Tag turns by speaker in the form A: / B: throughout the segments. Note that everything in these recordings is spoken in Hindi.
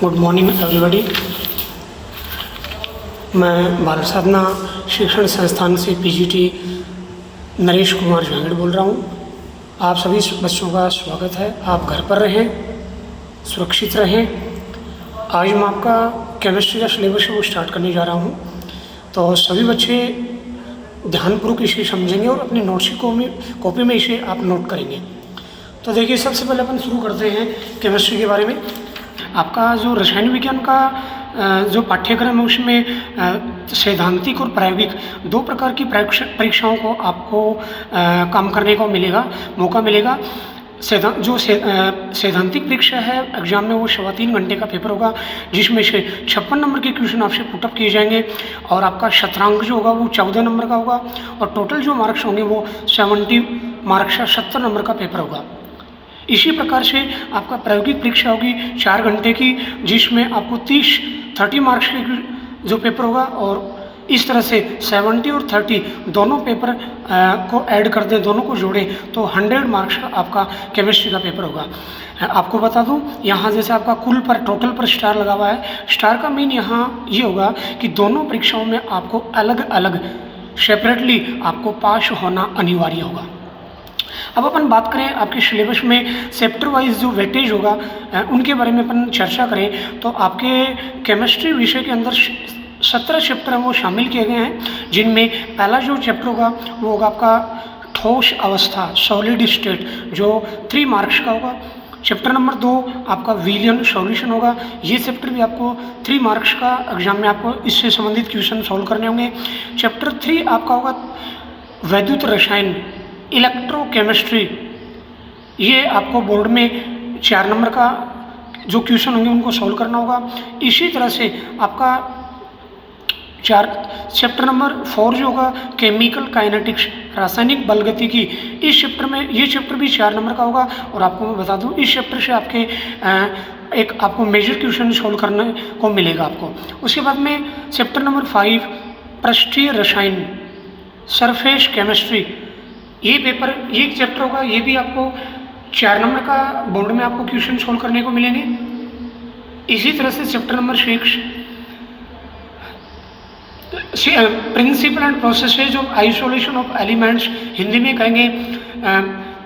A: Good morning everybody. मैं भारत साधना शिक्षण संस्थान से पीजीटी नरेश कुमार झांगड़ बोल रहा हूँ। आप सभी बच्चों का स्वागत है। आप घर पर रहें, सुरक्षित रहें। आज मैं आपका केमिस्ट्री का सिलेबस है वो स्टार्ट करने जा रहा हूँ, तो सभी बच्चे ध्यानपूर्वक इसे समझेंगे और अपनी नोट्स की कॉपी में इसे आप नोट करेंगे। तो देखिए, सबसे पहले अपन शुरू करते हैं केमिस्ट्री के बारे में। आपका जो रसायन विज्ञान का जो पाठ्यक्रम है उसमें सैद्धांतिक और प्रायोगिक दो प्रकार की परीक्षाओं को आपको काम करने को मौका मिलेगा। सैद्धांतिक परीक्षा है एग्जाम में वो 3.25 घंटे का पेपर होगा, जिसमें से 56 नंबर के क्वेश्चन आपसे पुटअप किए जाएंगे और आपका शतरांक जो होगा वो 14 नंबर का होगा और टोटल जो मार्क्स होंगे वो 70 मार्क्स का 70 नंबर का पेपर होगा। इसी प्रकार से आपका प्रायोगिक परीक्षा होगी 4 घंटे की, जिसमें आपको 30 मार्क्स की जो पेपर होगा और इस तरह से 70 और 30 दोनों पेपर को ऐड कर दें, दोनों को जोड़ें तो 100 मार्क्स का आपका केमिस्ट्री का पेपर होगा। आपको बता दूं, यहाँ जैसे आपका टोटल पर स्टार लगा हुआ है। स्टार का मीन यहाँ ये होगा कि दोनों परीक्षाओं में आपको अलग अलग सेपरेटली आपको पास होना अनिवार्य होगा। अब अपन बात करें आपके सिलेबस में चैप्टर वाइज जो वेटेज होगा उनके बारे में अपन चर्चा करें तो आपके केमिस्ट्री विषय के अंदर 17 चैप्टर हैं वो शामिल किए गए हैं, जिनमें पहला जो चैप्टर होगा वो होगा आपका ठोस अवस्था सॉलिड स्टेट, जो 3 मार्क्स का होगा। चैप्टर नंबर 2 आपका विलियन सॉल्यूशन होगा। ये चैप्टर भी आपको 3 मार्क्स का एग्जाम में आपको इससे संबंधित क्वेश्चन सॉल्व करने होंगे। चैप्टर 3 आपका होगा वैद्युत रसायन इलेक्ट्रोकेमिस्ट्री। ये आपको बोर्ड में 4 नंबर का जो क्वेश्चन होंगे उनको सॉल्व करना होगा। इसी तरह से आपका चैप्टर नंबर 4 जो होगा केमिकल काइनेटिक्स रासायनिक बलगतिकी, इस चैप्टर में ये चैप्टर भी 4 नंबर का होगा। और आपको मैं बता दूं, इस चैप्टर से आपके एक आपको मेजर क्वेश्चन सॉल्व करने को मिलेगा आपको। उसके बाद में चैप्टर नंबर 5 पृष्ठीय रसायन सरफेस केमिस्ट्री, ये चैप्टर होगा। ये भी आपको 4 नंबर का बोर्ड में आपको क्वेश्चन सॉल्व करने को मिलेंगे। इसी तरह से chapter number 6 principle and processes of isolation of elements, Hindi में कहेंगे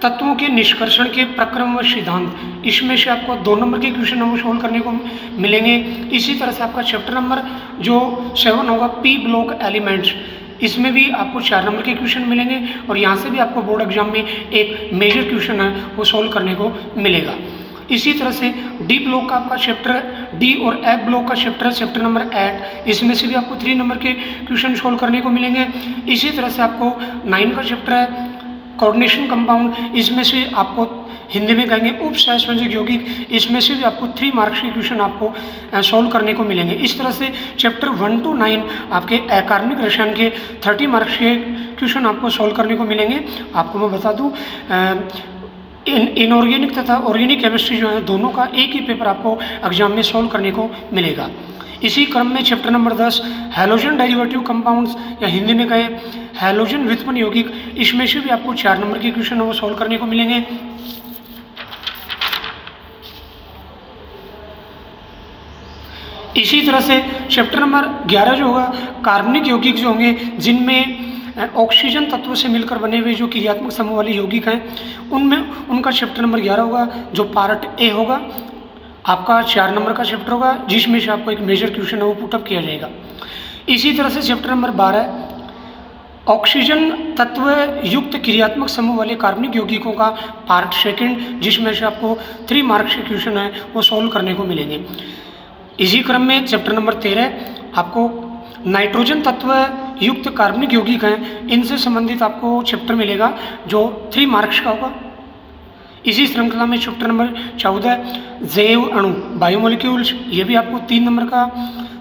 A: तत्वों के निष्कर्षण के प्रक्रम व सिद्धांत, इसमें से आपको 2 नंबर के क्वेश्चन वो सॉल्व करने को मिलेंगे। इसी तरह से आपका चैप्टर नंबर जो 7 होगा पी ब्लॉक एलिमेंट्स, इसमें भी आपको 4 नंबर के क्वेश्चन मिलेंगे और यहाँ से भी आपको बोर्ड एग्जाम में एक मेजर क्वेश्चन है वो सॉल्व करने को मिलेगा। इसी तरह से डी ब्लॉक का आपका चैप्टर डी और एफ ब्लॉक का चैप्टर है चैप्टर नंबर 8, इसमें से भी आपको 3 नंबर के क्वेश्चन सॉल्व करने को मिलेंगे। इसी तरह से आपको 9 का चैप्टर है कोऑर्डिनेशन कंपाउंड, इसमें से आपको हिंदी में कहेंगे उप सहसंयोजक यौगिक, इसमें से भी आपको 3 मार्क्स के क्वेश्चन आपको सॉल्व करने को मिलेंगे। इस तरह से चैप्टर 1 to 9 आपके अकार्बनिक रसायन के 30 मार्क्स के क्वेश्चन आपको सॉल्व करने को मिलेंगे। आपको मैं बता दूं, इनऑर्गेनिक तथा ऑर्गेनिक केमिस्ट्री जो है दोनों का एक ही पेपर आपको एग्जाम में सॉल्व करने को मिलेगा। इसी क्रम में chapter number 10 halogen derivative compounds, या हिंदी में कहे हैलोजन व्युत्पन्न यौगिक, इसमें से भी आपको 4 नंबर के क्वेश्चन वो सॉल्व करने को मिलेंगे। इसी तरह से चैप्टर नंबर 11 जो होगा कार्बनिक यौगिक जो होंगे, जिनमें ऑक्सीजन तत्वों से मिलकर बने हुए जो क्रियात्मक समूह वाले यौगिक हैं उनमें उनका चैप्टर नंबर 11 होगा, जो पार्ट ए होगा। आपका 4 नंबर का चैप्टर होगा, जिसमें से आपको एक मेजर क्वेश्चन है वो पुटअप किया जाएगा। इसी तरह से चैप्टर नंबर 12 ऑक्सीजन तत्व युक्त क्रियात्मक समूह वाले कार्बनिक यौगिकों का पार्ट सेकंड, जिसमें से आपको 3 मार्क्स के क्वेश्चन है वो सॉल्व करने को मिलेंगे। इसी क्रम में चैप्टर नंबर 13 आपको नाइट्रोजन तत्व युक्त कार्बनिक यौगिक हैं, इनसे संबंधित आपको चैप्टर मिलेगा जो 3 मार्क्स का होगा। इसी श्रृंखला में चैप्टर नंबर 14 जैव अणु बायोमोलिक्यूल्स, ये भी आपको 3 नंबर का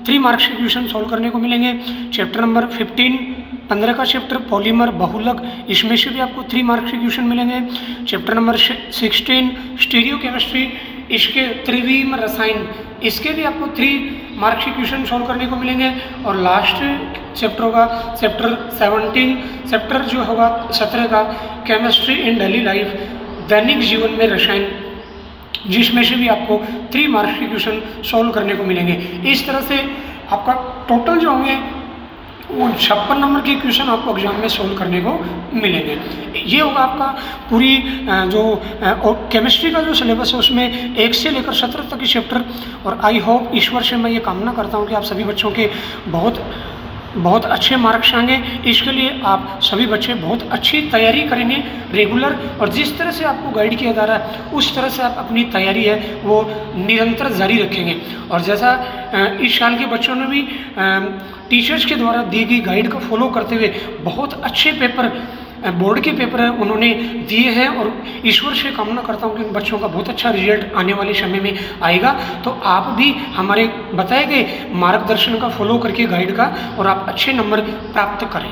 A: 3 मार्क्स के क्वेश्चन सॉल्व करने को मिलेंगे। चैप्टर नंबर 15 का चैप्टर पॉलीमर बहुलक, इसमें से भी आपको 3 मार्क्स के क्वेश्चन मिलेंगे। चैप्टर नंबर 16 स्टीरियो केमिस्ट्री, इसके त्रिविम रसायन, इसके भी आपको 3 मार्क्स के क्वेश्चन सॉल्व करने को मिलेंगे। और लास्ट चैप्टर होगा चैप्टर 17, चैप्टर जो होगा 17 का केमिस्ट्री इन डेली लाइफ, दैनिक जीवन में रसायन, जिसमें से भी आपको 3 मार्क्स के क्वेश्चन सॉल्व करने को मिलेंगे। इस तरह से आपका टोटल जो होंगे वो 56 नंबर के क्वेश्चन आपको एग्जाम में सॉल्व करने को मिलेंगे। ये होगा आपका पूरी जो केमिस्ट्री का जो सिलेबस है उसमें 1 से लेकर 17 तक के चैप्टर। और आई होप ईश्वर से मैं ये कामना करता हूँ कि आप सभी बच्चों के बहुत अच्छे मार्क्स आएंगे। इसके लिए आप सभी बच्चे बहुत अच्छी तैयारी करेंगे रेगुलर, और जिस तरह से आपको गाइड किया जा रहा है उस तरह से आप अपनी तैयारी है वो निरंतर जारी रखेंगे। और जैसा इस साल के बच्चों ने भी टीचर्स के द्वारा दी गई गाइड को फॉलो करते हुए बहुत अच्छे पेपर, बोर्ड के पेपर उन्होंने दिए हैं, और ईश्वर से कामना करता हूँ कि उन बच्चों का बहुत अच्छा रिजल्ट आने वाले समय में आएगा। तो आप भी हमारे बताए गए मार्गदर्शन का फॉलो करके गाइड का, और आप अच्छे नंबर प्राप्त करें।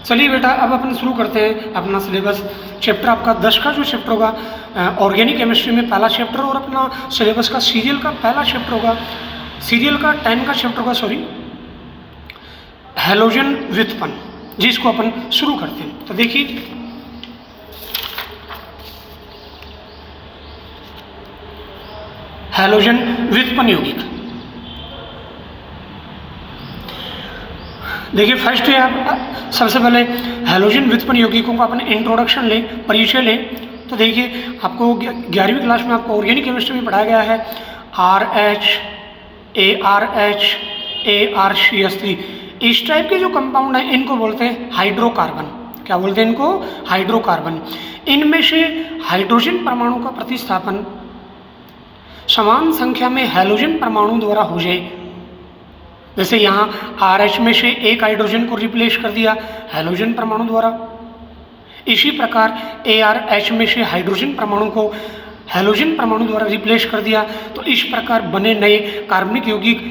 A: चलिए बेटा, अब अपन शुरू करते हैं अपना सिलेबस। चैप्टर आपका 10 का जो चैप्टर होगा ऑर्गेनिक केमिस्ट्री में पहला चैप्टर, और अपना सिलेबस का सीरियल का पहला चैप्टर होगा, सीरियल का 10 का चैप्टर होगा, सॉरी, हैलोजन व्युत्पन्न, जिसको अपन शुरू करते हैं। तो देखिए, हैलोजन व्युत्पन्न यौगिक। देखिए फर्स्ट है, आप सबसे पहले हैलोजन व्युत्पन्न यौगिकों का अपन इंट्रोडक्शन ले, परिचय ले। तो देखिए आपको 11वीं क्लास में आपको ऑर्गेनिक केमिस्ट्री में पढ़ाया गया है RH, ARH, ArCH3। इस टाइप के जो कंपाउंड हैं इनको बोलते हैं हाइड्रोकार्बन। क्या बोलते हैं इनको? हाइड्रोकार्बन। इनमें से हाइड्रोजन परमाणु का प्रतिस्थापन समान संख्या में हैलोजन परमाणु द्वारा हो जाए। जैसे यहाँ RH में से एक हाइड्रोजन को रिप्लेस कर दिया हैलोजन परमाणु द्वारा, इसी प्रकार ARH में से हाइड्रोजन परमाणु को हैलोजन परमाणु द्वारा रिप्लेस कर दिया। तो इस प्रकार बने नए कार्बनिक यौगिक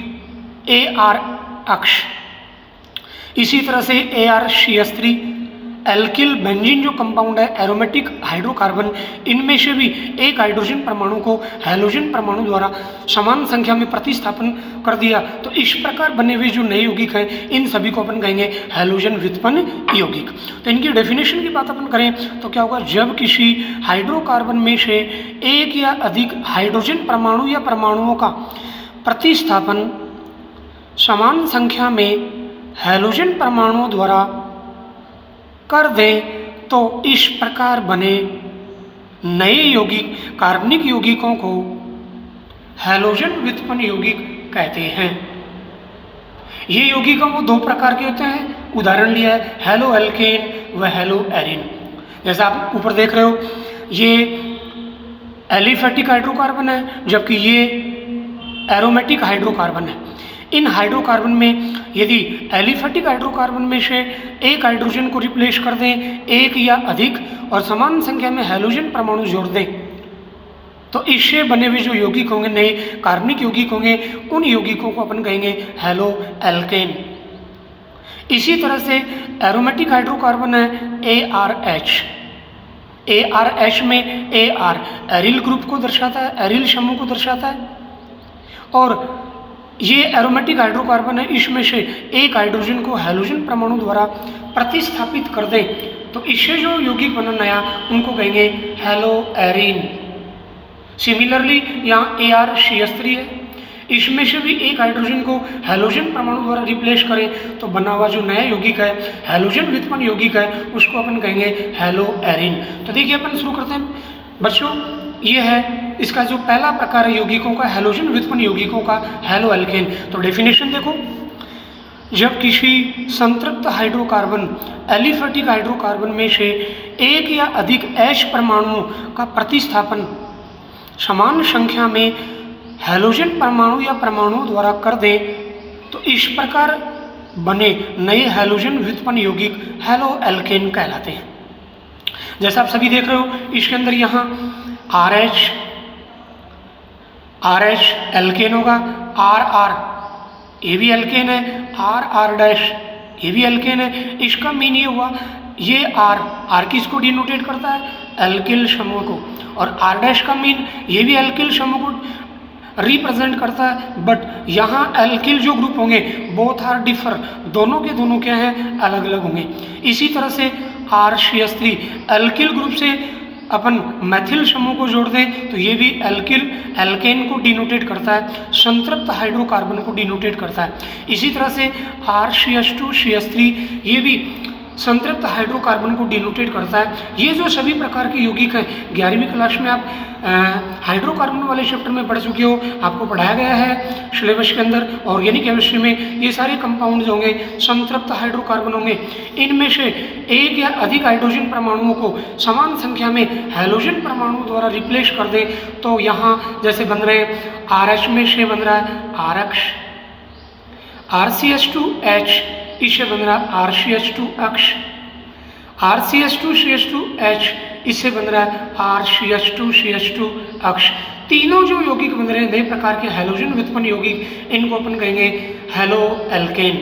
A: AR अक्ष। इसी तरह से ArCH3 एल्किल बेंजीन जो कंपाउंड है एरोमेटिक हाइड्रोकार्बन, इनमें से भी एक हाइड्रोजन परमाणु को हैलोजन परमाणु द्वारा समान संख्या में प्रतिस्थापन कर दिया। तो इस प्रकार बने हुए जो नए यौगिक हैं इन सभी को अपन कहेंगे हैलोजन व्युत्पन्न यौगिक। तो इनकी डेफिनेशन की बात अपन करें तो क्या होगा? जब किसी हाइड्रोकार्बन में से एक या अधिक हाइड्रोजन परमाणु या परमाणुओं का प्रतिस्थापन समान संख्या में हैलोजन परमाणुओं द्वारा कर दें तो इस प्रकार बने नए यौगिक कार्बनिक यौगिकों को हैलोजन व्युत्पन्न यौगिक कहते हैं। ये यौगिकों को 2 प्रकार के होते हैं, उदाहरण लिया है हैलो एल्केन व हैलो एरिन। जैसा आप ऊपर देख रहे हो ये एलिफेटिक हाइड्रोकार्बन है, जबकि ये एरोमेटिक हाइड्रोकार्बन है। इन हाइड्रोकार्बन में यदि एलिफेटिक हाइड्रोकार्बन में से एक हाइड्रोजन को रिप्लेस कर दें एक या अधिक और समान संख्या में हैलोजन परमाणु जोड़ दें तो इससे बने हुए जो यौगिक होंगे नए कार्बनिक यौगिक होंगे उन यौगिकों को अपन कहेंगे हैलो एल्केन। इसी तरह से एरोमेटिक हाइड्रोकार्बन है ARH। ARH में AR एरिल ग्रुप को दर्शाता है, एरिल समूह को दर्शाता है, और ये एरोमेटिक हाइड्रोकार्बन है, इसमें से एक हाइड्रोजन को हैलोजन परमाणु द्वारा प्रतिस्थापित कर दें तो इससे जो यौगिक बना नया उनको कहेंगे हैलो एरिन। सिमिलरली यहाँ ArCH3 है, इसमें से भी एक हाइड्रोजन को हैलोजन परमाणु द्वारा रिप्लेस करें तो बना हुआ जो नया यौगिक है हैलोजन व्युत्पन्न यौगिक है उसको अपन कहेंगे हैलो एरिन। तो देखिए अपन शुरू करते हैं बच्चों, ये है इसका जो पहला प्रकार है यौगिकों का हैलोजन व्युत्पन्न यौगिकों का हैलो एल्केन। तो डेफिनेशन देखो, जब किसी संतृप्त हाइड्रोकार्बन एलिफेटिक हाइड्रोकार्बन में से एक या अधिक H परमाणुओं का प्रतिस्थापन समान संख्या में हैलोजन परमाणु या परमाणुओं द्वारा कर दें तो इस प्रकार बने नए हैलोजन व्युत्पन्न यौगिक हैलो एल्केन कहलाते हैं। जैसा आप सभी देख रहे हो इसके अंदर यहाँ RH एल्केन होगा, RR ये भी एल्केन है, RR' ये भी एल्केन है। इसका मीन ये हुआ ये R किसको डिनोटेट करता है? एल्किल समूह को, और R' का मीन ये भी एल्किल समूह को रिप्रेजेंट करता है। बट यहाँ एल्किल जो ग्रुप होंगे बोथ आर डिफर, दोनों के दोनों क्या हैं? अलग अलग होंगे। इसी तरह से RCH3 एल्किल ग्रुप से अपन मैथिल समूह को जोड़ दें तो ये भी एल्केन को डिनोटेट करता है, संतृप्त हाइड्रोकार्बन को डिनोटेट करता है। इसी तरह से RCH2 CH3 ये भी संतृप्त हाइड्रोकार्बन को डिनोटेट करता है। ये जो सभी प्रकार के यौगिक हैं 11वीं क्लास में आप हाइड्रोकार्बन वाले चैप्टर में पढ़ चुके हो, आपको पढ़ाया गया है सिलेबस के अंदर। ऑर्गेनिक केमिस्ट्री में ये सारे कंपाउंड्स होंगे, संतृप्त हाइड्रोकार्बन होंगे, इनमें से एक या अधिक हाइड्रोजन परमाणुओं को समान संख्या में हैलोजन परमाणु द्वारा रिप्लेस कर दें तो यहाँ जैसे बन रहे हैं RH में से बन रहा है RX, RCH2H, इससे बन रहा है RCH2X, RCH2CH2H, इससे बन रहा है RCH2CH2X। तीनों जो यौगिक बन रहे हैं नए प्रकार के हैलोजन व्युत्पन्न यौगिक, इनको अपन कहेंगे हेलो एल्केन,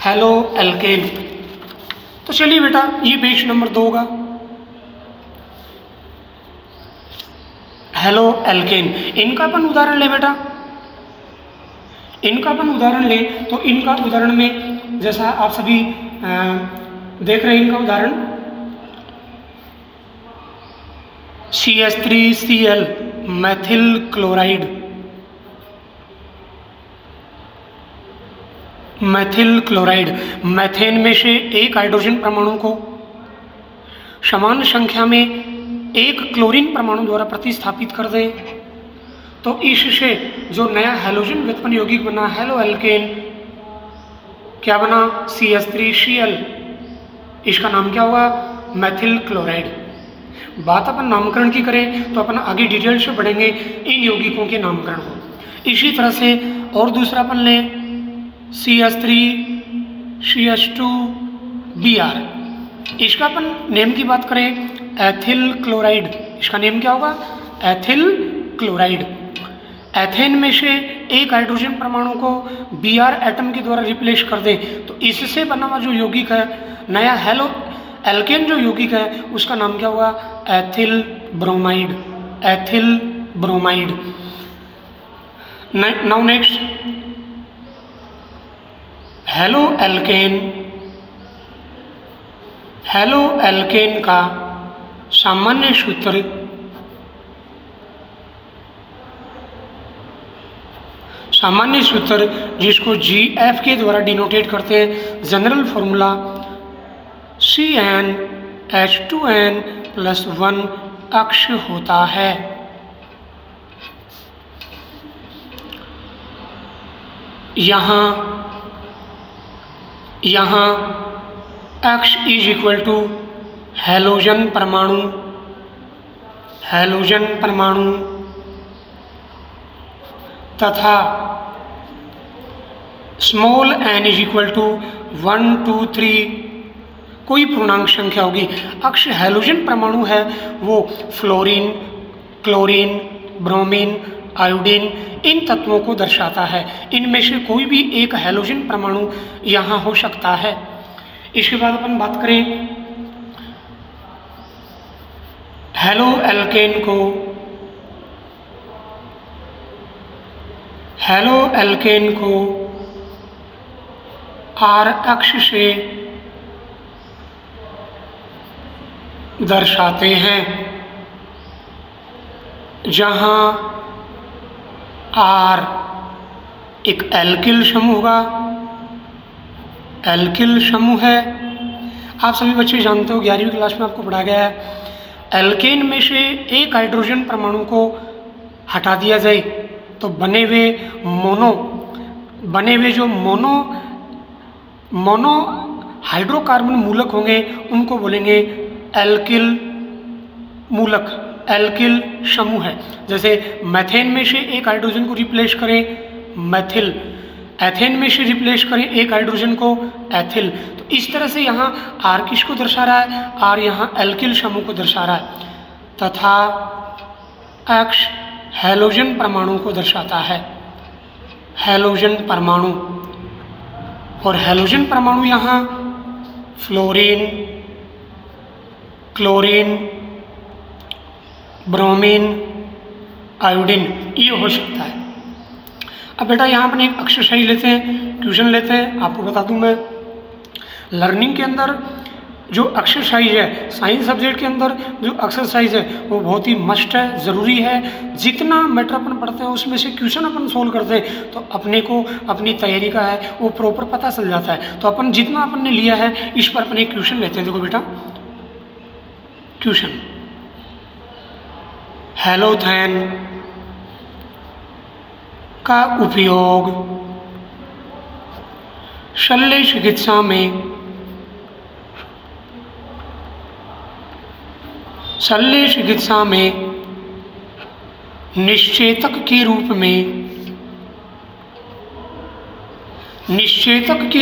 A: हेलो एल्केन। तो चलिए बेटा ये पेज नंबर 2 होगा, हेलो एल्केन। इनका अपन उदाहरण ले बेटा, इनका अपन उदाहरण ले तो इनका उदाहरण में जैसा आप सभी देख रहे हैं, इनका उदाहरण CH3Cl Maithil chloride, Maithil chloride. Methane में से एक हाइड्रोजन परमाणु को समान संख्या में एक क्लोरीन परमाणु द्वारा प्रतिस्थापित कर दें तो इससे जो नया हैलोजन व्युत्पन्न यौगिक बना हेलो एल्केन, क्या बना CH3Cl, इसका नाम क्या हुआ मैथिल क्लोराइड। बात अपन नामकरण की करें तो अपन आगे डिटेल से बढ़ेंगे इन यौगिकों के नामकरण को। इसी तरह से और दूसरा अपन लें CH3CH2Br, इसका अपन नेम की बात करें एथिल क्लोराइड, इसका नेम क्या होगा एथिल क्लोराइड। एथेन में से एक हाइड्रोजन परमाणु को Br एटम के द्वारा रिप्लेस कर दें तो इससे बना हुआ जो यौगिक है नया हेलो एल्केन जो यौगिक है उसका नाम क्या हुआ ethyl bromide, ethyl bromide. Now next halo alkane, halo alkane का सामान्य सूत्र जिसको GF के द्वारा डिनोटेट करते हैं, जनरल फॉर्मूला CnH2n+1 अक्ष होता है। यहाँ X is equal to halogen परमाणु, हैलोजन परमाणु तथा small n is equal to 1 2 3 कोई पूर्णांक संख्या होगी। अक्ष हैलोजन परमाणु है वो फ्लोरीन, क्लोरीन, ब्रोमीन, आयोडीन इन तत्वों को दर्शाता है। इनमें से कोई भी एक हैलोजन परमाणु यहाँ हो सकता है। इसके बाद अपन बात करें हेलो एल्केन को, हेलो एल्केन को R अक्ष से दर्शाते हैं, जहाँ R एक एल्किल समूह होगा, एल्किल समूह है। आप सभी बच्चे जानते हो 11वीं क्लास में आपको पढ़ाया गया है एल्केन में से एक हाइड्रोजन परमाणु को हटा दिया जाए तो बने हुए जो मोनो हाइड्रोकार्बन मूलक होंगे उनको बोलेंगे एल्किल मूलक, एल्किल समूह है। जैसे मैथेन में से एक हाइड्रोजन को रिप्लेस करें मैथिल, एथेन में से रिप्लेस करें एक हाइड्रोजन को एथिल। तो इस तरह से यहाँ R किसको दर्शा रहा है, R यहाँ एल्किल समूह को दर्शा रहा है तथा X हैलोजन परमाणु को दर्शाता है, हैलोजन परमाणु। और हैलोजन परमाणु यहाँ फ्लोरीन, क्लोरीन, ब्रोमीन, आयोडीन ये हो सकता है। अब बेटा यहाँ पर एक एक्सरसाइज लेते हैं, क्वेश्चन लेते हैं। आपको बता दूं मैं लर्निंग के अंदर जो एक्सरसाइज है साइंस सब्जेक्ट के अंदर जो एक्सरसाइज है वो बहुत ही मस्ट है, ज़रूरी है। जितना मैटर अपन पढ़ते हैं उसमें से क्वेश्चन अपन सोल्व करते हैं तो अपने को अपनी तैयारी का है वो प्रॉपर पता चल जाता है। तो अपन जितना अपन ने लिया है इस पर अपन एक क्वेश्चन लेते हैं। देखो बेटा क्वेश्चन, हेलोथेन का उपयोग शल्य चिकित्सा में निश्चेतक के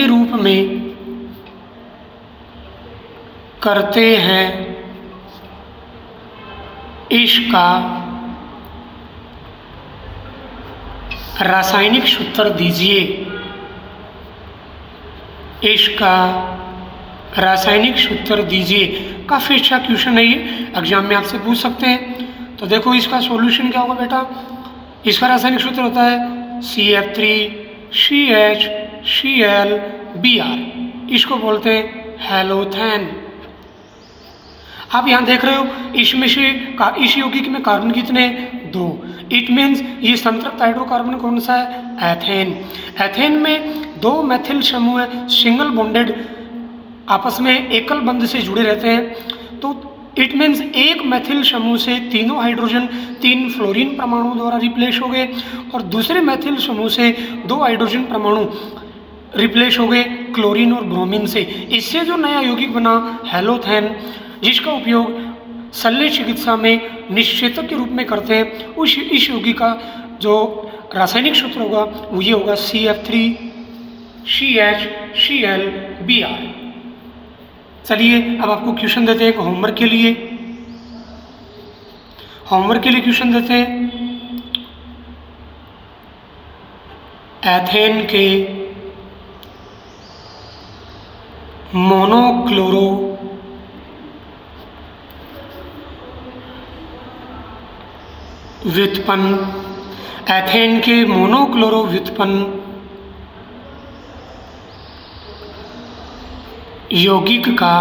A: रूप में करते हैं। इसका रासायनिक सूत्र दीजिए। इसका रासायनिक सूत्र दीजिए। काफ़ी अच्छा क्वेश्चन है ये, एग्जाम में आपसे पूछ सकते हैं। तो देखो इसका सॉल्यूशन क्या होगा बेटा, इसका रासायनिक सूत्र होता है CF3CHClBr, इसको बोलते हैं हेलोथेन। आप यहाँ देख रहे हो इसमें से इस यौगिक में कार्बन कितने, 2। इट मीन्स ये संतृप्त हाइड्रोकार्बन कौन सा है, एथेन। एथेन में 2 मैथिल समूह है, सिंगल बॉन्डेड, आपस में एकल बंध से जुड़े रहते हैं। तो इट मीन्स एक मैथिल समूह से तीनों हाइड्रोजन 3 फ्लोरीन परमाणु द्वारा रिप्लेस हो गए और दूसरे मैथिल समूह से 2 हाइड्रोजन परमाणु रिप्लेस हो गए क्लोरीन और ब्रोमीन से। इससे जो नया यौगिक बना हेलोथेन, जिसका उपयोग शल्य चिकित्सा में निश्चेतक के रूप में करते हैं, इस यौगिक का जो रासायनिक सूत्र होगा वो ये होगा CF3CHClBr। चलिए अब आपको क्वेश्चन देते हैं होमवर्क के लिए। क्वेश्चन देते हैं, एथेन के मोनोक्लोरो व्युत्पन्न यौगिक का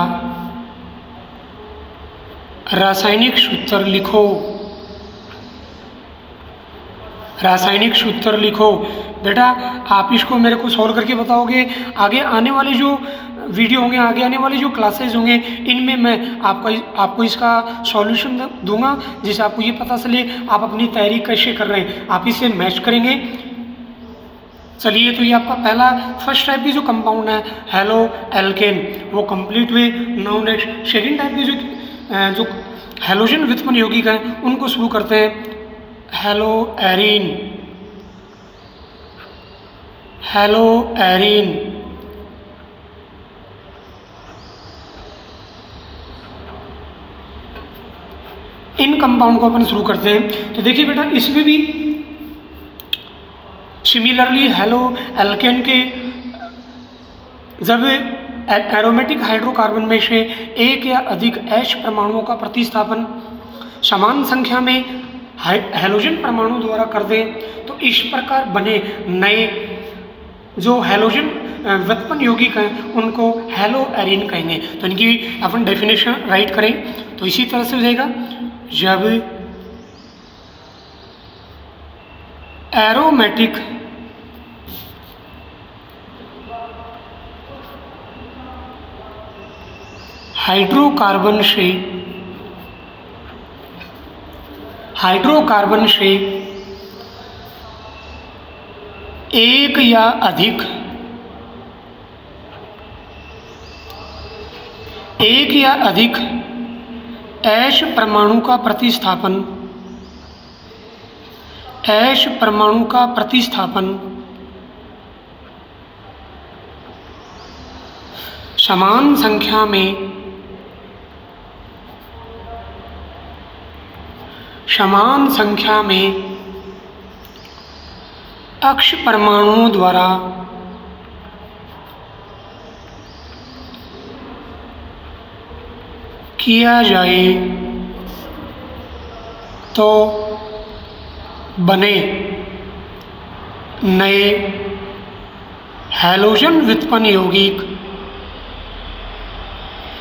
A: रासायनिक सूत्र लिखो। बेटा आप इसको मेरे को सॉल्व करके बताओगे। आगे आने वाले जो वीडियो होंगे, आगे आने वाले जो क्लासेज होंगे, इनमें मैं आपको इसका सॉल्यूशन दूंगा, जिससे आपको ये पता चले आप अपनी तैयारी कैसे कर रहे हैं। आप इसे मैच करेंगे। चलिए तो ये आपका पहला फर्स्ट टाइप की जो कंपाउंड है हेलो एल्केन वो कंप्लीट हुए। नाउ नेक्स्ट सेकेंड टाइप की जो हेलोजन व्युत्पन्न यौगिक हैं उनको शुरू करते हैं। हेलो एरीन इन कंपाउंड को अपन शुरू करते हैं। तो देखिए बेटा इसमें भी सिमिलरली हेलो एल्केन के जब एरोमेटिक हाइड्रोकार्बन में से एक या अधिक H परमाणुओं का प्रतिस्थापन समान संख्या में हेलोजन परमाणु द्वारा कर दें तो इस प्रकार बने नए जो हेलोजन व्युत्पन्न यौगिक हैं उनको हेलो एरीन कहेंगे। तो इनकी अपन डेफिनेशन राइट करें तो इसी तरह से हो जाएगा, जब एरोमेटिक हाइड्रोकार्बन से एक या अधिक H परमाणु का प्रतिस्थापन समान संख्या में अक्ष परमाणुओं द्वारा किया जाए तो बने नए हेलोजन व्युत्पन्न यौगिक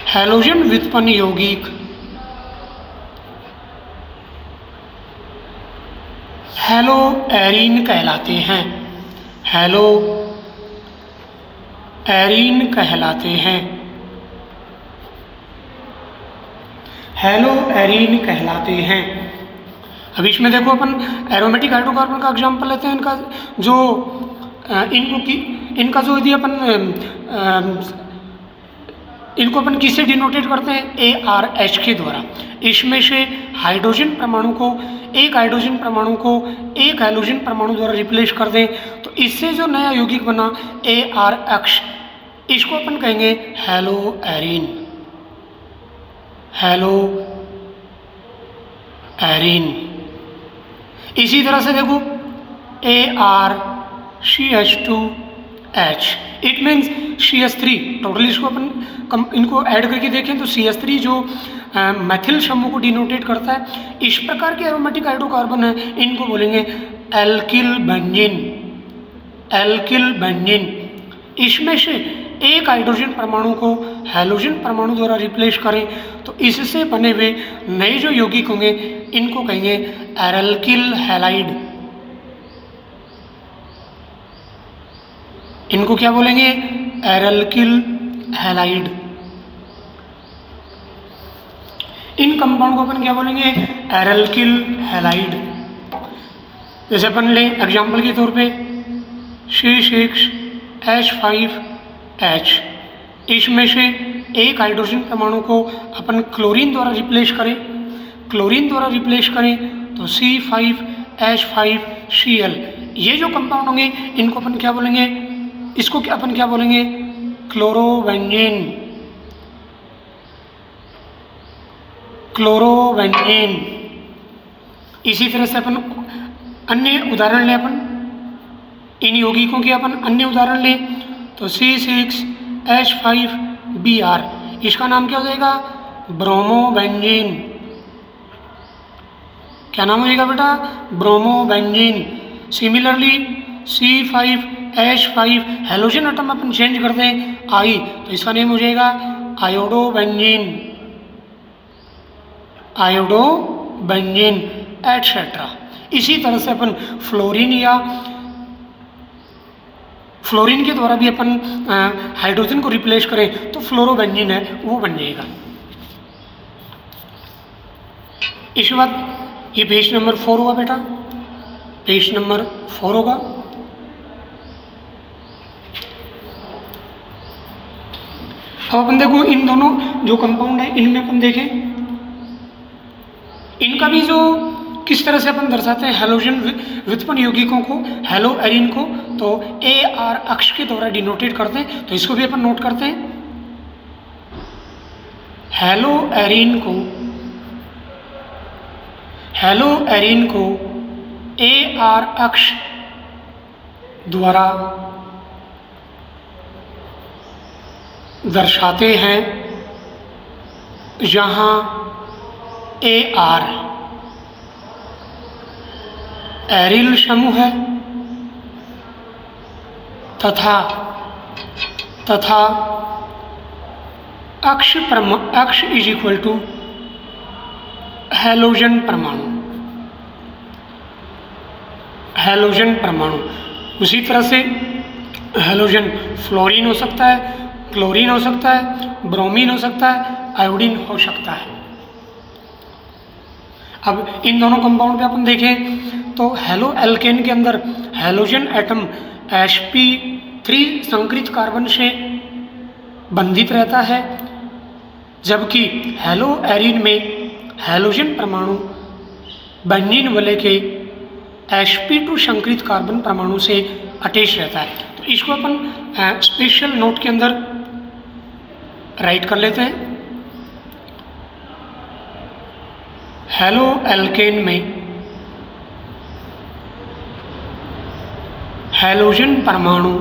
A: हैलोजन व्युत्पन्न यौगिक हैलो एरीन कहलाते हैं। हैलो एरीन कहलाते हैं। हैलो एरीन कहलाते हैं। अब इसमें देखो अपन एरोमेटिक हाइड्रोकार्बन का एग्जाम्पल लेते हैं। इनका जो इनका जो यदि अपन इनको अपन किससे डिनोटेट करते हैं, ARH के द्वारा। इसमें से हाइड्रोजन परमाणु को एक हाइड्रोजन परमाणु को एक हैलोजन परमाणु द्वारा रिप्लेस कर दें तो इससे जो नया यौगिक बना ARH, इसको अपन कहेंगे हैलो एरीन। Hello arene. इसी तरह से देखो ArCH2H, it means CH3। Totally इसको अपन इनको ऐड करके देखें तो CH3 जो मैथिल समूह को डिनोटेट करता है। इस प्रकार के एरोमेटिक हाइड्रोकार्बन है, इनको बोलेंगे एल्किल बेंजीन। Alkyl benzene. इसमें से एक हाइड्रोजन परमाणु को हैलोजन परमाणु द्वारा रिप्लेस करें तो इससे बने हुए नए जो यौगिक होंगे इनको कहेंगे एरल्किल हैलाइड। इनको क्या बोलेंगे, एरल्किल हैलाइड। इन कंपाउंड को अपन क्या बोलेंगे, एरल्किल हैलाइड। जैसे अपन ले एग्जाम्पल के तौर पे C6H5H, इसमें से एक हाइड्रोजन परमाणु को अपन क्लोरीन द्वारा रिप्लेस करें। क्लोरीन द्वारा रिप्लेस करें तो C5H5Cl। ये जो कंपाउंड होंगे इनको अपन क्या बोलेंगे, इसको अपन क्या बोलेंगे, क्लोरोबेंजीन। क्लोरोबेंजीन। इसी तरह से अपन अन्य उदाहरण लें, अपन इन यौगिकों के अपन अन्य उदाहरण लें तो C6H5Br, इसका नाम क्या हो जाएगा, ब्रोमोबेंजीन। क्या नाम हो जाएगा बेटा, bromobenzene. Similarly C5H5 halogen atom अपन चेंज कर दें I तो इसका नेम हो जाएगा आयोडोबेंजीन। Iodobenzene etcetera. इसी तरह से अपन फ्लोरीन के द्वारा भी अपन हाइड्रोजन को रिप्लेस करें तो फ्लोरोबेंजीन है वो बन जाएगा। इसके बाद ये पेज नंबर 4 होगा बेटा, पेज नंबर 4 होगा। अब अपन देखो इन दोनों जो कंपाउंड है इनमें अपन देखें इनका भी जो किस तरह से अपन दर्शाते हैं हैलोजन व्युत्पन्न यौगिकों को, हैलो एरीन को, तो AR अक्ष के द्वारा डिनोटेट करते हैं। तो इसको भी अपन नोट करते हैं। हैलो एरीन को AR अक्ष द्वारा दर्शाते हैं, जहाँ AR एरिल समूह है तथा अक्ष इज इक्वल टू हैलोजन परमाणु। उसी तरह से हैलोजन फ्लोरीन हो सकता है, क्लोरीन हो सकता है, ब्रोमीन हो सकता है, आयोडीन हो सकता है। अब इन दोनों कंपाउंड पे अपन देखें तो हैलो एल्केन के अंदर हैलोजन एटम sp3 संकरित कार्बन से बंधित रहता है, जबकि हैलो एरीन में हैलोजन परमाणु बेंजीन वलय के sp2 संकरित कार्बन परमाणु से अटैच रहता है। तो इसको अपन स्पेशल नोट के अंदर राइट कर लेते हैं। हैलो एल्केन में हैलोजन परमाणु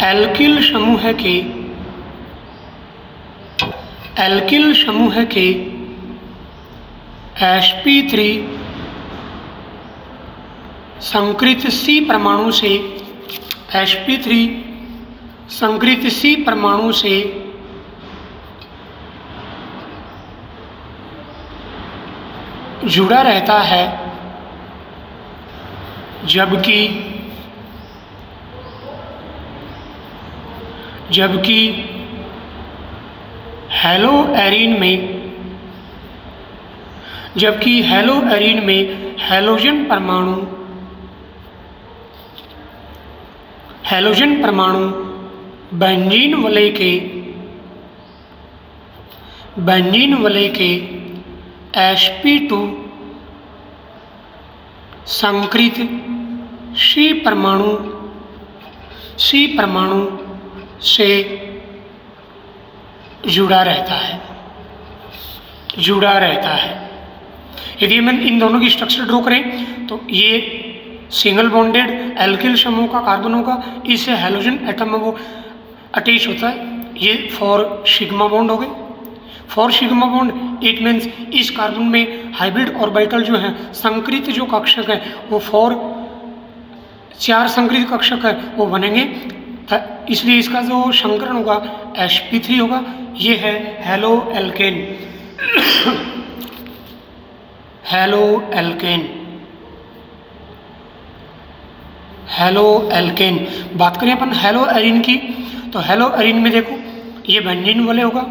A: एल्किल समूह के sp3 संकरित C परमाणु से sp3 संक्रित C परमाणु से जुड़ा रहता है, जबकि हेलोएरिन में हैलोजन परमाणु बेंजीन वलय के sp2 संक्रित C परमाणु से जुड़ा रहता है। यदि हम इन दोनों की स्ट्रक्चर ड्रॉ करें तो ये सिंगल बॉन्डेड एल्किल समूह का कार्बन होगा, इससे हैलोजन एटम में वो अटैच होता है। ये 4 सिग्मा बॉन्ड हो गए। 4 सिग्मा बॉन्ड इट मीन्स इस कार्बन में हाइब्रिड ऑर्बिटल जो है, संक्रित जो कक्षक है वो 4 संक्रित कक्षक है वो बनेंगे, इसलिए इसका जो संकरण होगा sp3 होगा। ये है हेलोएल्केन। बात करें अपन हेलोएरिन की, तो हेलोएरिन में देखो ये बेंजीन वलय होगा,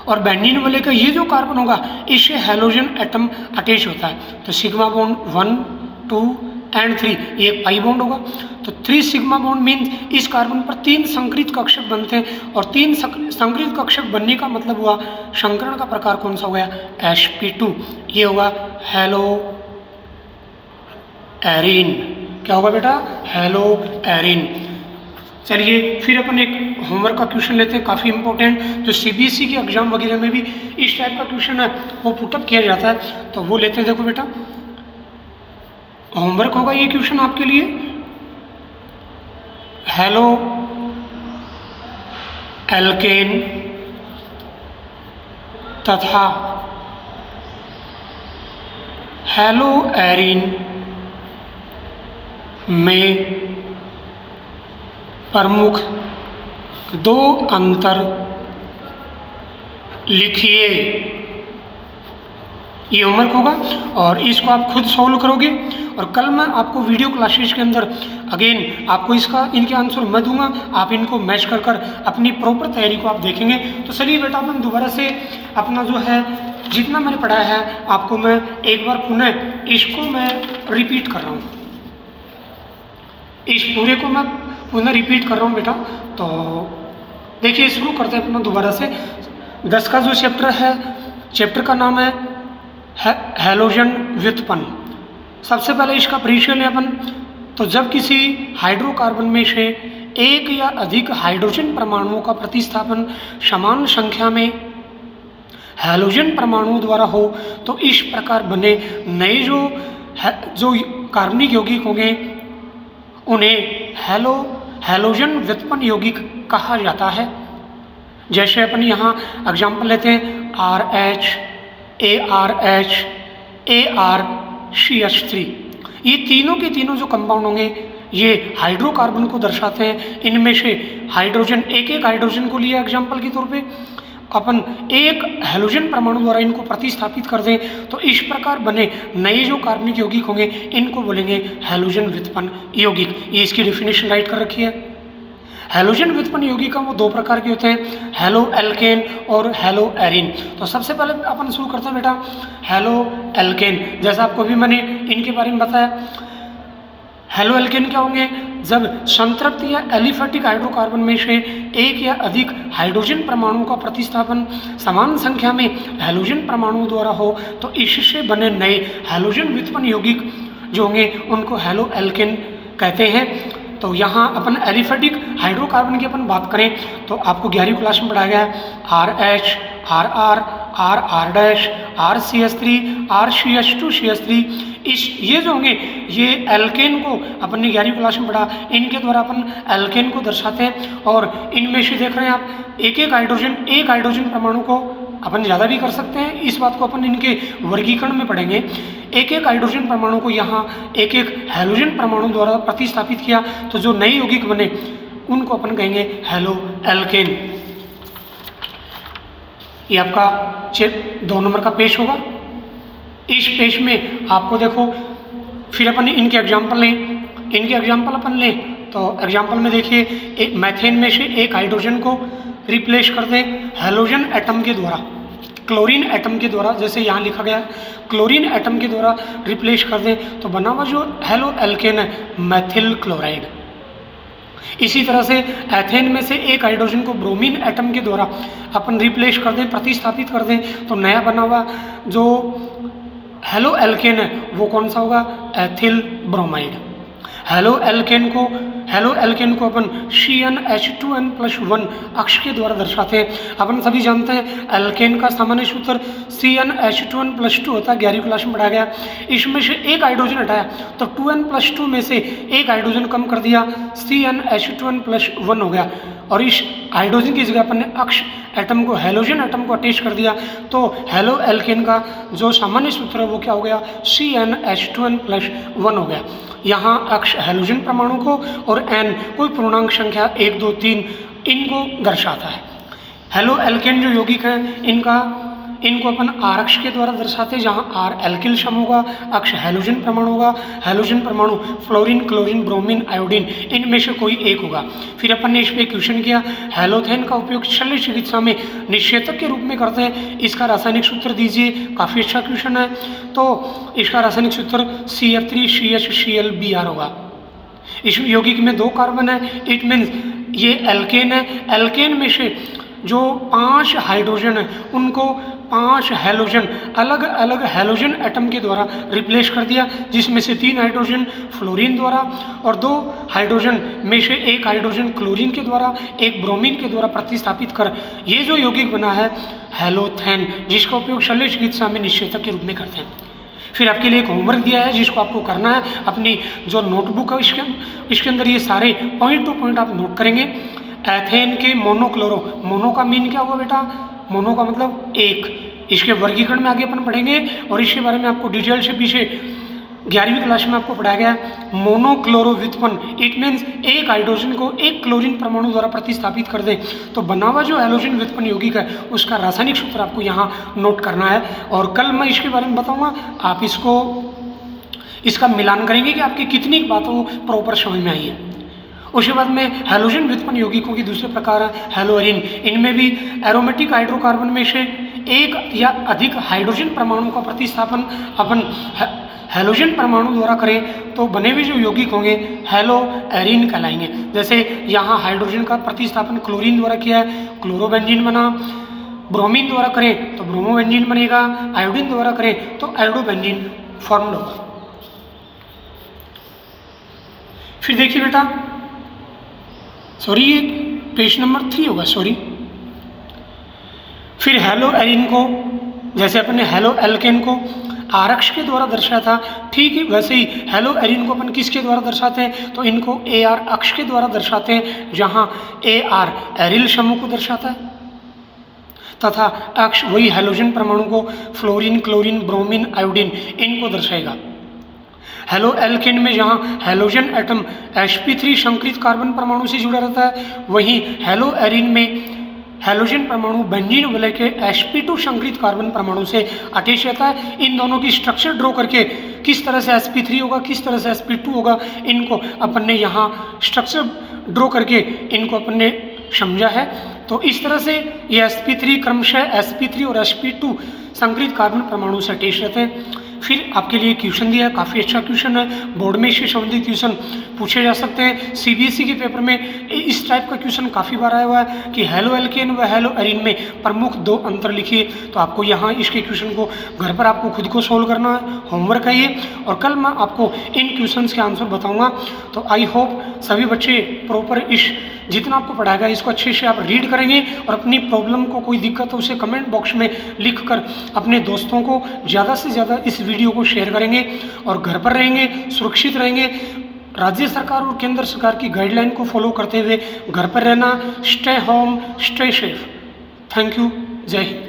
A: और बेंजीन वलय का ये जो कार्बन होगा इससे हैलोजन एटम अटैच होता है। तो सिग्मा बॉन्ड 1, 2 एंड 3 ये पाई बॉन्ड होगा। तो 3 सिग्मा बॉन्ड मीन्स इस कार्बन पर 3 संक्रित कक्षक बनते हैं, और 3 संक्रित कक्षक बनने का मतलब हुआ संकरण का प्रकार कौन सा हो गया, sp2। ये होगा हेलोएरिन। क्या होगा बेटा, हेलोएरिन। चलिए फिर अपन एक होमवर्क का क्वेश्चन लेते हैं, काफ़ी इंपॉर्टेंट, जो CBSE के एग्जाम वगैरह में भी इस टाइप का क्वेश्चन है वो पुटअप किया जाता है, तो वो लेते हैं। देखो बेटा, होमवर्क होगा ये क्वेश्चन आपके लिए, हेलोएल्केन तथा हेलोएरिन में प्रमुख 2 अंतर लिखिए। ये होमवर्क होगा और इसको आप खुद सॉल्व करोगे, और कल मैं आपको वीडियो क्लासेस के अंदर अगेन आपको इनके आंसर मैं दूंगा, आप इनको मैच कर अपनी प्रॉपर तैयारी को आप देखेंगे। तो चलिए बेटा, अपन दोबारा से अपना जो है जितना मैंने पढ़ाया है आपको मैं एक बार पुनः इसको मैं रिपीट कर रहा हूँ, इस पूरे को मैं पुनः रिपीट कर रहा हूँ बेटा। तो देखिए शुरू करते हैं अपना दोबारा से। 10 का जो चैप्टर है, चैप्टर का नाम है हैलोजन व्युत्पन्न। सबसे पहले इसका परिचय लें अपन। तो जब किसी हाइड्रोकार्बन में से एक या अधिक हाइड्रोजन परमाणुओं का प्रतिस्थापन समान संख्या में हैलोजन परमाणुओं द्वारा हो, तो इस प्रकार बने नए जो कार्बनिक यौगिक होंगे उन्हें हैलोजन व्युत्पन्न यौगिक कहा जाता है। जैसे अपन यहाँ एग्जाम्पल लेते हैं RH, ARH, ArCH3। ये तीनों के तीनों जो कंपाउंड होंगे ये हाइड्रोकार्बन को दर्शाते हैं। इनमें से हाइड्रोजन एक हाइड्रोजन को लिया एग्जाम्पल के तौर पे, अपन एक हैलोजन परमाणु द्वारा इनको प्रतिस्थापित कर दें, तो इस प्रकार बने नए जो कार्बनिक यौगिक होंगे इनको बोलेंगे हैलोजन व्युत्पन्न यौगिक। ये इसकी डेफिनेशन राइट कर रखी है। हैलोजन व्युत्पन्न यौगिक वो 2 प्रकार के होते हैं, हेलोएल्केन और हेलोएरिन। तो सबसे पहले अपन शुरू करते हैं बेटा हेलोएल्केन। जैसा आपको भी मैंने इनके बारे में बताया, हेलोएल्केन क्या होंगे, जब संतृप्त या एलिफेटिक हाइड्रोकार्बन में से एक या अधिक हाइड्रोजन परमाणुओं का प्रतिस्थापन समान संख्या में हैलोजन परमाणुओं द्वारा हो, तो इससे बने नए हैलोजन व्युत्पन्न यौगिक जो होंगे उनको हेलोएल्केन कहते हैं। तो यहाँ अपन एलिफेटिक हाइड्रोकार्बन की अपन बात करें तो आपको 11वीं क्लास में पढ़ाया गया है RH, RR, RR', RCH3, RCH2CH3। ये जो होंगे ये एल्केन को अपन ने 11वीं क्लास में पढ़ा, इनके द्वारा अपन एल्केन को दर्शाते हैं। और इनमें से देख रहे हैं आप एक हाइड्रोजन परमाणु को अपन ज़्यादा भी कर सकते हैं, इस बात को अपन इनके वर्गीकरण में पढ़ेंगे। एक एक हाइड्रोजन परमाणु को यहाँ एक एक हैलोजन परमाणु द्वारा प्रतिस्थापित किया, तो जो नए यौगिक बने उनको अपन कहेंगे हैलो एल्केन। ये आपका 2 नंबर का पेज होगा। इस पेज में आपको देखो, फिर अपन इनके एग्जाम्पल अपन लें तो एग्जाम्पल में देखिए, एक मैथेन में से एक हाइड्रोजन को रिप्लेस कर दें हैलोजन एटम के द्वारा, क्लोरीन एटम के द्वारा, जैसे यहाँ लिखा गया है क्लोरीन एटम के द्वारा रिप्लेस कर दें तो बना हुआ जो हैलो एल्केन है मैथिल क्लोराइड। इसी तरह से एथेन में से एक हाइड्रोजन को ब्रोमीन एटम के द्वारा अपन रिप्लेस कर दें, प्रतिस्थापित कर दें तो नया बना हुआ जो हैलो एल्केन है वो कौन सा होगा, एथिल ब्रोमाइड। हैलो एल्केन को अपन CnH2n+1 अक्ष के द्वारा दर्शाते हैं। अपन सभी जानते हैं एल्केन का सामान्य सूत्र CnH2n+2 होता है, 11वीं क्लास में पढ़ाया गया। इसमें से एक हाइड्रोजन हटाया तो 2n+2 में से एक हाइड्रोजन कम कर दिया, CnH2n+1 हो गया, और इस हाइड्रोजन की जगह अपन ने अक्ष एटम को, हैलोजन एटम को अटैच कर दिया, तो हैलो एल्केन का जो सामान्य सूत्र है वो क्या हो गया, CnH2n+1 हो गया। यहाँ अक्ष हैलोजन परमाणु को और n कोई पूर्णांक संख्या 1, 2, 3 इनको दर्शाता है। हैलो एल्केन जो यौगिक हैं इनको अपन R अक्ष के द्वारा दर्शाते हैं, जहाँ R एल्किल समूह होगा, अक्ष हैलोजन परमाणु होगा, हैलोजन परमाणु फ्लोरीन, क्लोरीन, ब्रोमीन, आयोडीन इनमें से कोई एक होगा। फिर अपन ने इस पर क्वेश्चन किया, हैलोथेन का उपयोग शल्य चिकित्सा में निषेचक के रूप में करते हैं, इसका रासायनिक सूत्र दीजिए। काफ़ी अच्छा क्वेश्चन है। तो इसका रासायनिक सूत्र CF3CHClBr होगा। इस यौगिक में 2 कार्बन है, इट मीन्स ये एल्केन है। एल्केन में से जो 5 हाइड्रोजन है उनको 5 हैलोजन, अलग अलग हैलोजन एटम के द्वारा रिप्लेस कर दिया, जिसमें से 3 हाइड्रोजन फ्लोरीन द्वारा और 2 हाइड्रोजन में से एक हाइड्रोजन क्लोरीन के द्वारा, एक ब्रोमीन के द्वारा प्रतिस्थापित कर ये जो यौगिक बना है हैलोथेन, जिसका उपयोग शल्य चिकित्सा में निषेचक के रूप में करते हैं। फिर आपके लिए एक होमवर्क दिया है जिसको आपको करना है। अपनी जो नोटबुक है इसके अंदर ये सारे पॉइंट टू पॉइंट आप नोट करेंगे। एथेन के मोनोक्लोरो, मोनो का मीन क्या हुआ बेटा, मोनो का मतलब एक। इसके वर्गीकरण में आगे अपन पढ़ेंगे और इसके बारे में आपको डिटेल से पीछे 11वीं क्लास में आपको पढ़ाया गया है। मोनोक्लोरो व्युत्पन्न, इट मीन्स एक हाइड्रोजन को एक क्लोरीन परमाणु द्वारा प्रतिस्थापित कर दें तो बना हुआ जो हैलोजन व्युत्पन्न यौगिक है उसका रासायनिक सूत्र आपको यहाँ नोट करना है। और कल मैं इसके बारे में बताऊँगा, आप इसका मिलान करेंगे कि आपकी कितनी बातों प्रॉपर समझ में आई है। उसके बाद में हैलोजन व्युत्पन्न यौगिकों की दूसरे प्रकार है हैलोअरीन। इनमें भी एरोमेटिक हाइड्रोकार्बन में से एक या अधिक हाइड्रोजन परमाणु का प्रतिस्थापन अपन हैलोजन परमाणु द्वारा करें तो बने हुए जो यौगिक होंगे हैलोअरीन कहलाएंगे। जैसे यहाँ हाइड्रोजन का प्रतिस्थापन क्लोरीन द्वारा किया है, क्लोरोबेंजीन बना। ब्रोमीन द्वारा करें तो ब्रोमोबेंजीन बनेगा, आयोडीन द्वारा करें तो आयोडोबेंजीन फॉर्म्ड होगा। फिर देखिए बेटा, ये पेज नंबर 3 होगा, फिर हैलोअरीन को जैसे अपन ने हैलो एल्केन को R अक्ष के द्वारा दर्शाया था, ठीक है वैसे ही हैलोअरीन को अपन किसके द्वारा दर्शाते हैं तो इनको AR अक्ष के द्वारा दर्शाते हैं, जहाँ AR एरिल समूह को दर्शाता है तथा अक्ष वही हैलोजन परमाणु को फ्लोरीन, क्लोरीन, ब्रोमीन, आयोडीन इनको दर्शाएगा। हैलो एल्केन में जहाँ हैलोजन एटम sp3 संकरित कार्बन परमाणु से जुड़ा रहता है, वहीं हैलोअरीन में हैलोजन परमाणु बेंजीन वलय के sp2 संकरित कार्बन परमाणु से अटैच रहता है। इन दोनों की स्ट्रक्चर ड्रॉ करके किस तरह से sp3 होगा, किस तरह से sp2 होगा, इनको अपन ने यहाँ स्ट्रक्चर ड्रॉ करके इनको अपन ने समझा है। तो इस तरह से ये sp3 क्रमशः sp3 और sp2 संकरित कार्बन परमाणु से अटैच रहते हैं। फिर आपके लिए क्वेश्चन दिया है, काफ़ी अच्छा क्वेश्चन है, बोर्ड में इससे संबंधित क्वेश्चन पूछे जा सकते हैं। CBSE के पेपर में इस टाइप का क्वेश्चन काफ़ी बार आया हुआ है कि हैलो एल्केन व हैलोअरीन में प्रमुख 2 अंतर लिखिए। तो आपको यहाँ इसके क्वेश्चन को घर पर आपको खुद को सोल्व करना है, होमवर्क है ये, और कल मैं आपको इन क्वेश्चंस के आंसर बताऊँगा। तो आई होप सभी बच्चे प्रॉपर इस जितना आपको पढ़ाएगा इसको अच्छे से आप रीड करेंगे और अपनी प्रॉब्लम को कोई दिक्कत हो उसे कमेंट बॉक्स में लिखकर अपने दोस्तों को ज़्यादा से ज़्यादा इस वीडियो को शेयर करेंगे और घर पर रहेंगे, सुरक्षित रहेंगे। राज्य सरकार और केंद्र सरकार की गाइडलाइन को फॉलो करते हुए घर पर रहना। Stay home, stay safe. Thank you. जय हिंद।